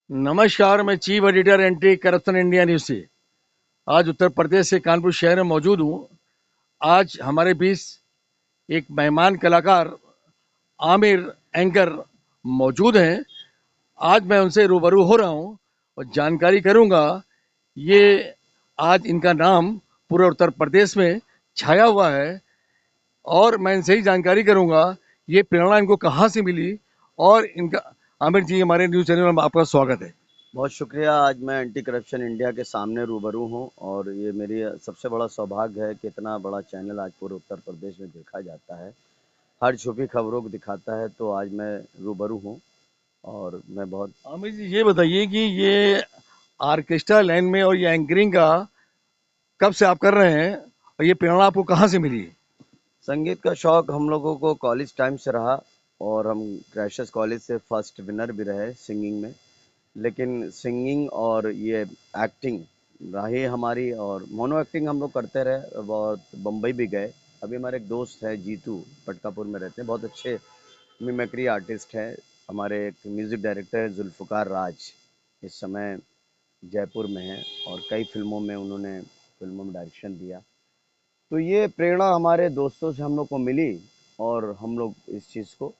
नमस्कार। मैं chief editor anti corruption India news से आज उत्तर प्रदेश से कानपुर शहर में मौजूद हूँ। आज हमारे बीच एक मेहमान कलाकार आमिर एंकर मौजूद हैं। आज मैं उनसे रूबरू हो रहा हूँ और जानकारी करूँगा। ये आज इनका नाम पूरे उत्तर प्रदेश में छाया हुआ है और मैं इनसे ही जानकारी करूँगा ये प्रेरणा इनको कहाँ से मिली। और इनका आमिर जी, हमारे न्यूज़ चैनल में आपका स्वागत है। बहुत शुक्रिया। आज मैं एंटी करप्शन इंडिया के सामने रूबरू हूँ और ये मेरी सबसे बड़ा सौभाग्य है कि इतना बड़ा चैनल आज पूरे उत्तर प्रदेश में देखा जाता है, हर छुपी खबरों को दिखाता है। तो आज मैं रूबरू हूँ और मैं बहुत आमिर जी, ये बताइए कि ये ऑर्केस्ट्रा लाइन में और ये एंकरिंग का कब से आप कर रहे हैं और ये प्रेरणा आपको कहाँ से मिली? संगीत का शौक हम लोगों को कॉलेज टाइम से रहा और हम क्रैशेस कॉलेज से फर्स्ट विनर भी रहे सिंगिंग में। लेकिन सिंगिंग और ये एक्टिंग रही हमारी, और मोनो एक्टिंग हम लोग करते रहे। बहुत बम्बई भी गए। अभी हमारे एक दोस्त है जीतू, पटकापुर में रहते हैं, बहुत अच्छे मिमिक्री आर्टिस्ट है। हमारे एक म्यूजिक डायरेक्टर है जुल्फ़िकार राज, इस समय जयपुर में है और कई फिल्मों में उन्होंने फिल्मों में डायरेक्शन दिया। तो ये प्रेरणा हमारे दोस्तों से हम लोग को मिली और हम लोग इस चीज़ को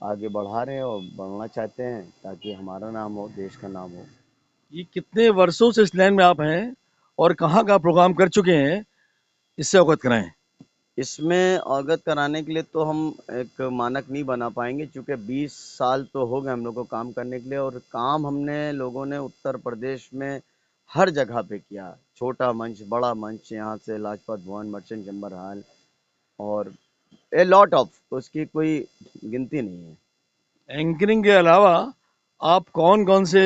आगे बढ़ा रहे हैं और बढ़ना चाहते हैं ताकि हमारा नाम हो, देश का नाम हो। ये कितने वर्षों से इस लाइन में आप हैं और कहाँ का प्रोग्राम कर चुके हैं, इससे अवगत कराएं। इसमें अवगत कराने के लिए तो हम एक मानक नहीं बना पाएंगे, क्योंकि 20 साल तो हो गए हम लोग को काम करने के लिए, और काम हमने लोगों ने उत्तर प्रदेश में हर जगह पे किया। छोटा मंच, बड़ा मंच, यहाँ से लाजपत भवन, मर्चेंट चैम्बर हॉल और ए लॉट ऑफ, उसकी कोई गिनती नहीं है। एंकरिंग के अलावा आप कौन कौन से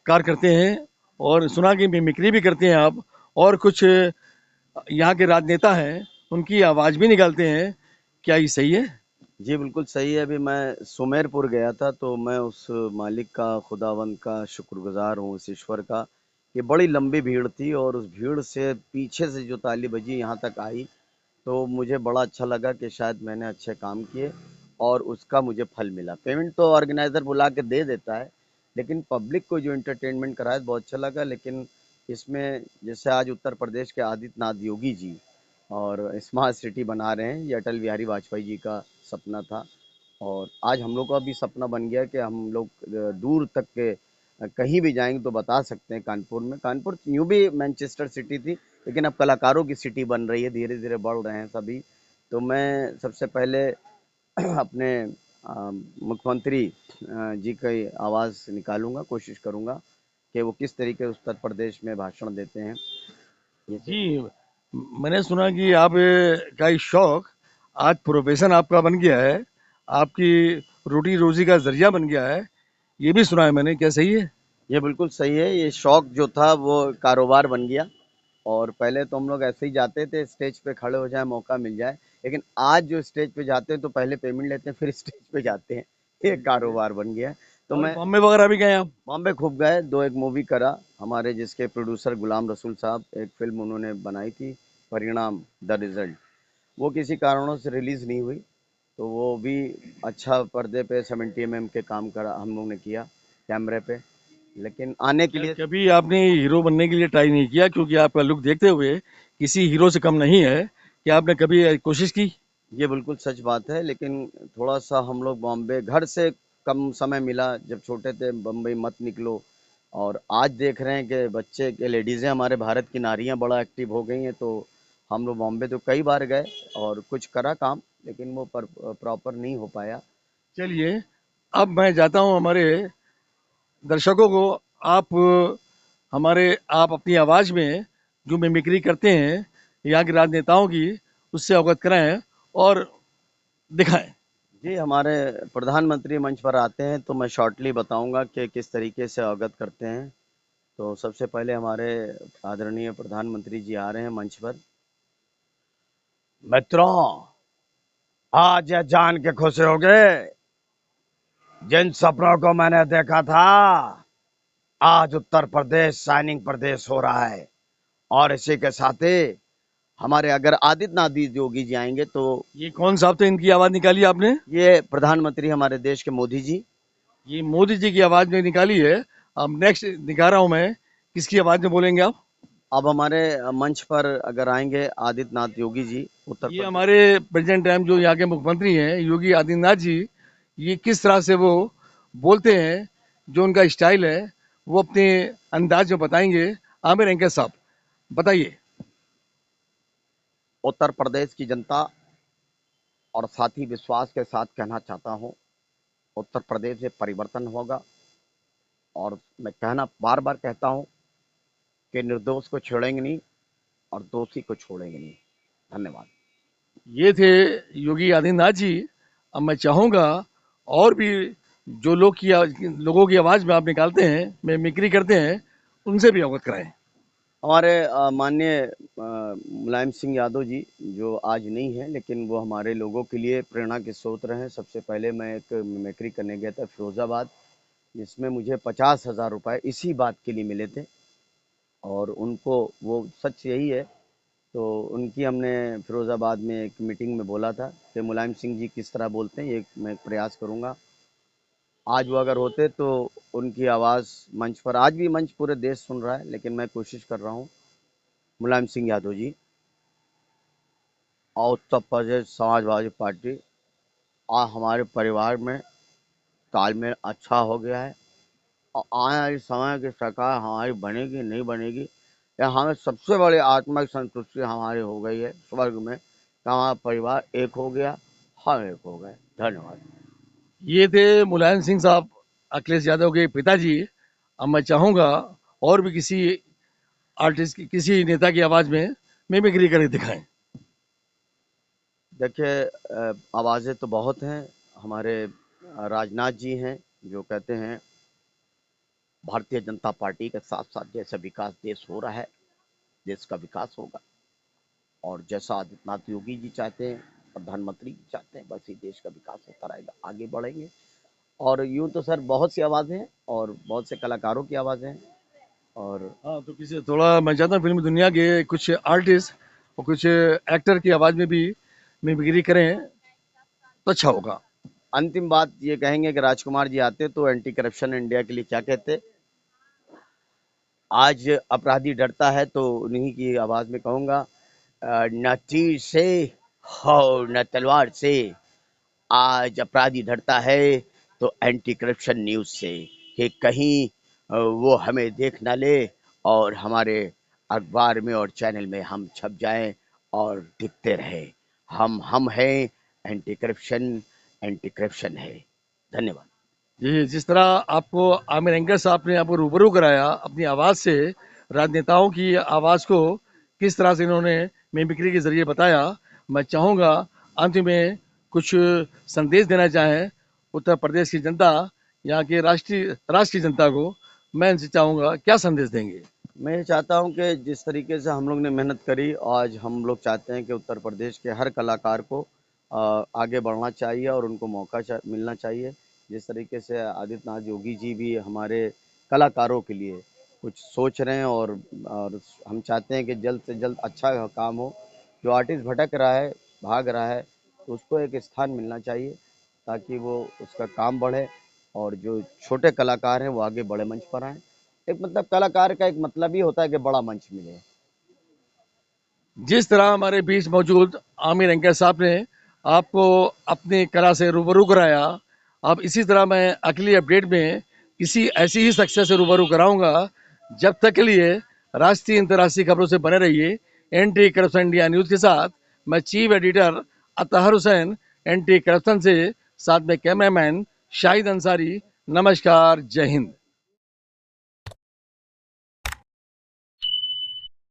कार्य करते हैं? और सुना कि मिमिक्री भी करते हैं आप, और कुछ यहाँ के राजनेता हैं उनकी आवाज़ भी निकालते हैं। क्या ये सही है? जी बिल्कुल सही है। अभी मैं सुमेरपुर गया था तो मैं उस मालिक का, खुदावंद का शुक्रगुजार हूँ, उस ईश्वर का। ये बड़ी लंबी भीड़ थी और उस भीड़ से पीछे से जो ताली बजी यहाँ तक आई, तो मुझे बड़ा अच्छा लगा कि शायद मैंने अच्छे काम किए और उसका मुझे फल मिला। पेमेंट तो ऑर्गेनाइजर बुला के दे देता है, लेकिन पब्लिक को जो एंटरटेनमेंट कराया बहुत अच्छा लगा। लेकिन इसमें जैसे आज उत्तर प्रदेश के आदित्यनाथ योगी जी और स्मार्ट सिटी बना रहे हैं, ये अटल बिहारी वाजपेयी जी का सपना था और आज हम लोग का भी सपना बन गया कि हम लोग दूर तक के कहीं भी जाएंगे तो बता सकते हैं कानपुर में। कानपुर यूँ भी मैनचेस्टर सिटी थी, लेकिन अब कलाकारों की सिटी बन रही है, धीरे धीरे बढ़ रहे हैं सभी। तो मैं सबसे पहले अपने मुख्यमंत्री जी की आवाज़ निकालूंगा, कोशिश करूंगा कि वो किस तरीके उत्तर प्रदेश में भाषण देते हैं। जैसे जी, मैंने सुना कि आप का ये शौक आज प्रोफेशन आपका बन गया है, आपकी रोटी रोजी का जरिया बन गया है। ये भी सुना है मैंने, क्या सही है? ये बिल्कुल सही है। ये शौक जो था वो कारोबार बन गया। और पहले तो हम लोग ऐसे ही जाते थे, स्टेज पे खड़े हो जाए, मौका मिल जाए। लेकिन आज जो स्टेज पे जाते हैं तो पहले पेमेंट लेते हैं, फिर स्टेज पे जाते हैं। ये कारोबार बन गया है। तो और मैं बॉम्बे वगैरह भी गए आप? बॉम्बे खूब गए, दो एक मूवी करा हमारे, जिसके प्रोड्यूसर गुलाम रसूल साहब, एक फिल्म उन्होंने बनाई थी परिणाम, द रिजल्ट। वो किसी कारणों से रिलीज नहीं हुई, तो वो भी अच्छा पर्दे पे 70 mm के काम करा, हम लोग ने किया कैमरे पे। लेकिन आने के क्या लिए कभी आपने हीरो बनने के लिए ट्राई नहीं किया? क्योंकि आपका लुक देखते हुए किसी हीरो से कम नहीं है। क्या आपने कभी कोशिश की? ये बिल्कुल सच बात है, लेकिन थोड़ा सा हम लोग बॉम्बे, घर से कम समय मिला। जब छोटे थे बम्बई मत निकलो, और आज देख रहे हैं कि बच्चे के लेडीज़ें, हमारे भारत की नारियां बड़ा एक्टिव हो गई हैं। तो हम लोग बॉम्बे तो कई बार गए और कुछ करा काम, लेकिन वो प्रॉपर नहीं हो पाया। चलिए, अब मैं जाता हूँ हमारे दर्शकों को। आप आप अपनी आवाज़ में जो मिमिक्री करते हैं यहाँ के राजनेताओं की, उससे अवगत कराएं और दिखाएं। जी, हमारे प्रधानमंत्री मंच पर आते हैं तो मैं शॉर्टली बताऊंगा कि किस तरीके से अवगत करते हैं। तो सबसे पहले हमारे आदरणीय प्रधानमंत्री जी आ रहे हैं मंच पर। मित्रों, आज यह जान के खुश हो गए, जिन सपनों को मैंने देखा था, आज उत्तर प्रदेश शाइनिंग प्रदेश हो रहा है। और इसी के साथ ही हमारे अगर आदित्यनाथ योगी जी आएंगे तो ये कौन साहब थे, इनकी आवाज़ निकाली आपने? ये प्रधानमंत्री हमारे देश के मोदी जी। ये मोदी जी की आवाज़ में निकाली है। अब नेक्स्ट दिखा रहा हूं मैं, किसकी आवाज में बोलेंगे आप? अब हमारे मंच पर अगर आएंगे आदित्यनाथ योगी जी, उत्तर ये प्रदेश। हमारे प्रेजेंट टाइम जो यहाँ के मुख्यमंत्री हैं योगी आदित्यनाथ जी, ये किस तरह से वो बोलते हैं, जो उनका स्टाइल है, वो अपने अंदाज में बताएंगे। आमिर एंकर साहब, बताइए। उत्तर प्रदेश की जनता और साथ ही विश्वास के साथ कहना चाहता हूं, उत्तर प्रदेश में परिवर्तन होगा। और मैं कहना बार बार कहता हूं कि निर्दोष को छोड़ेंगे नहीं और दोषी को छोड़ेंगे नहीं। धन्यवाद। ये थे योगी आदित्यनाथ जी। अब मैं चाहूँगा और भी जो लोगों की आवाज़ में आप निकालते हैं, में मिक्री करते हैं, उनसे भी अवगत कराएं। हमारे माननीय मुलायम सिंह यादव जी, जो आज नहीं है लेकिन वो हमारे लोगों के लिए प्रेरणा के स्रोत रहे हैं। सबसे पहले मैं एक मिमिक्री करने गया था फिरोजाबाद, जिसमें मुझे 50,000 रुपये इसी बात के लिए मिले थे। और उनको, वो सच यही है, तो उनकी हमने फिरोज़ाबाद में एक मीटिंग में बोला था कि मुलायम सिंह जी किस तरह बोलते हैं, ये मैं प्रयास करूँगा। आज वो अगर होते तो उनकी आवाज़ मंच पर, आज भी मंच पूरे देश सुन रहा है, लेकिन मैं कोशिश कर रहा हूँ। मुलायम सिंह यादव जी, और उत्तर प्रदेश समाजवादी पार्टी, और हमारे परिवार में तालमेल अच्छा हो गया है। और आने वाले समय की सरकार हमारी बनेगी नहीं बनेगी, या हमें सबसे बड़ी आत्मिक संतुष्टि हमारी हो गई है स्वर्ग में कि हमारा परिवार एक हो गया, हम एक हो गए। धन्यवाद। ये थे मुलायम सिंह साहब, अखिलेश यादव के पिताजी। अब मैं चाहूँगा और भी किसी आर्टिस्ट की, किसी नेता की आवाज़ में मिमिक्री करके दिखाएं। देखिए, आवाज़ें तो बहुत हैं। हमारे राजनाथ जी हैं, जो कहते हैं भारतीय जनता पार्टी के साथ साथ जैसा विकास देश हो रहा है, देश का विकास होगा। और जैसा आदित्यनाथ योगी जी चाहते हैं, प्रधानमंत्री जी चाहते हैं, वैसे ही देश का विकास होता रहेगा, आगे बढ़ेंगे। और यूँ तो सर बहुत सी आवाज़ें हैं और बहुत से कलाकारों की आवाज़ें हैं। और हाँ, तो किसी थोड़ा मैं चाहता हूँ फिल्म दुनिया के कुछ आर्टिस्ट और कुछ एक्टर की आवाज़ में भी मिमिक्री करें तो अच्छा होगा। अंतिम बात ये कहेंगे कि राजकुमार जी आते तो एंटी करप्शन इंडिया के लिए क्या कहते। आज अपराधी डरता है तो उन्हीं की आवाज़ में कहूँगा, न तीर से और न तलवार से, आज अपराधी डरता है तो एंटी करप्शन न्यूज़ से, कि कहीं वो हमें देख ना ले और हमारे अखबार में और चैनल में हम छप जाएं और दिखते रहे। हम हैं, एंटी करप्शन है। धन्यवाद। जी, जिस तरह आपको आमिर एंकर साहब ने आपको रूबरू कराया अपनी आवाज़ से, राजनेताओं की आवाज़ को किस तरह से इन्होंने मिमिक्री के ज़रिए बताया, मैं चाहूँगा अंत में कुछ संदेश देना चाहें उत्तर प्रदेश की जनता, यहाँ के राष्ट्र की जनता को, मैं इनसे चाहूँगा क्या संदेश देंगे? मैं ये चाहता हूँ कि जिस तरीके से हम लोग ने मेहनत करी, आज हम लोग चाहते हैं कि उत्तर प्रदेश के हर कलाकार को आगे बढ़ना चाहिए और उनको मौका मिलना चाहिए। जिस तरीके से आदित्यनाथ योगी जी भी हमारे कलाकारों के लिए कुछ सोच रहे हैं, और हम चाहते हैं कि जल्द से जल्द अच्छा काम हो। जो आर्टिस्ट भटक रहा है, भाग रहा है, तो उसको एक स्थान मिलना चाहिए ताकि वो उसका काम बढ़े, और जो छोटे कलाकार हैं वो आगे बड़े मंच पर आएँ। एक मतलब कलाकार का एक मतलब ही होता है कि बड़ा मंच मिले। जिस तरह हमारे बीच मौजूद आमिर एंकर साहब ने आपको अपनी कला से रूबरू कराया, अब इसी तरह मैं अगली अपडेट में किसी ऐसी ही शख्सियत से रूबरू कराऊंगा। जब तक के लिए राष्ट्रीय अंतर्राष्ट्रीय खबरों से बने रहिए एंटी करप्शन इंडिया न्यूज़ के साथ। मैं chief editor Athar Hussain, anti corruption से, साथ में कैमरामैन शाहिद अंसारी। नमस्कार, जय हिंद।